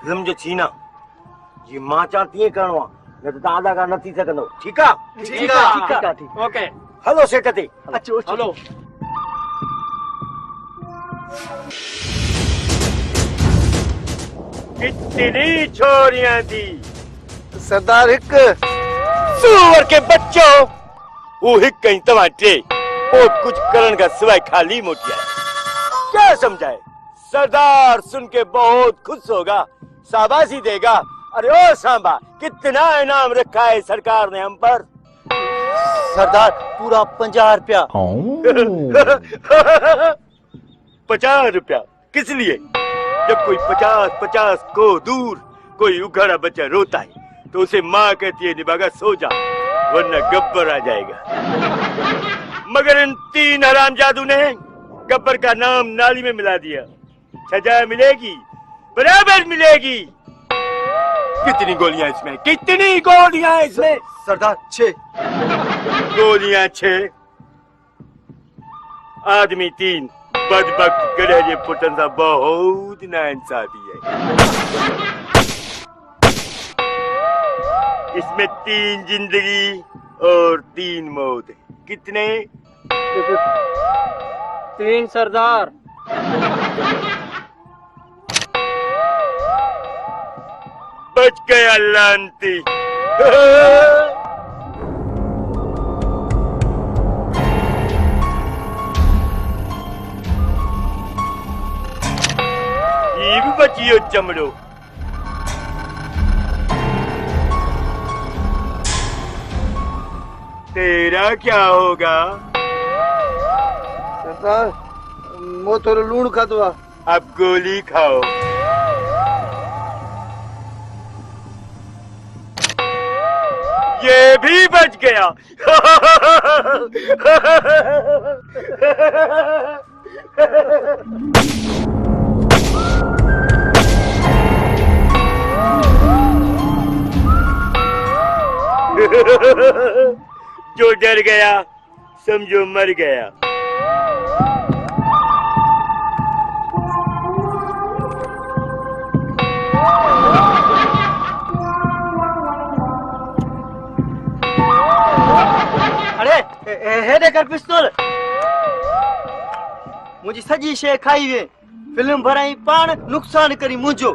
Film जो थी ना ये मां चा तीअं करिणो आहे न त तव्हां अदाकार न थी सघंदो। ठीकु आहे? ठीक है ओके हलो सेट ते अचो हलो। कितनी छोरियां थी सरदार एक सूअर के बच्चों वो हिक कहीं तव्हां टे और कुछ करण का सिवाय खाली मोटिया क्या समझाए। सरदार सुन के बहुत खुश होगा, शाबाशी देगा। अरे ओ सांबा कितना इनाम रखा है सरकार ने हम पर। सरदार पूरा 50 रुपया। 50 रुपया किस लिए? जब कोई 50 को दूर कोई उघाड़ा बच्चा रोता है तो उसे माँ कहती है निभागा सो जा वरना गब्बर आ जाएगा। मगर इन 3 हरामजादू ने गब्बर का नाम नाली में मिला दिया। सजा मिलेगी, बराबर मिलेगी। कितनी गोलियां इसमें, कितनी गोलियां इसमें? सरदार 6 गोलियां 6 आदमी 3 बदबख्त गधे पुटन सा बहुत नाइंसाफी है। इसमें 3 जिंदगी और 3 मौत है। कितने? 3 सरदार। बच गया लांती। ये भी बचियो चमड़ो। तेरा क्या होगा? सरदार मो थोड़ो लूण खाधो आ। अब गोली खाओ। ये भी बच गया। जो डर गया समझो मर गया। अरे हेडे कर पिस्तौल। मुझी सजी शे खाई वे फिल्म भराई पान नुकसान करी मुझो।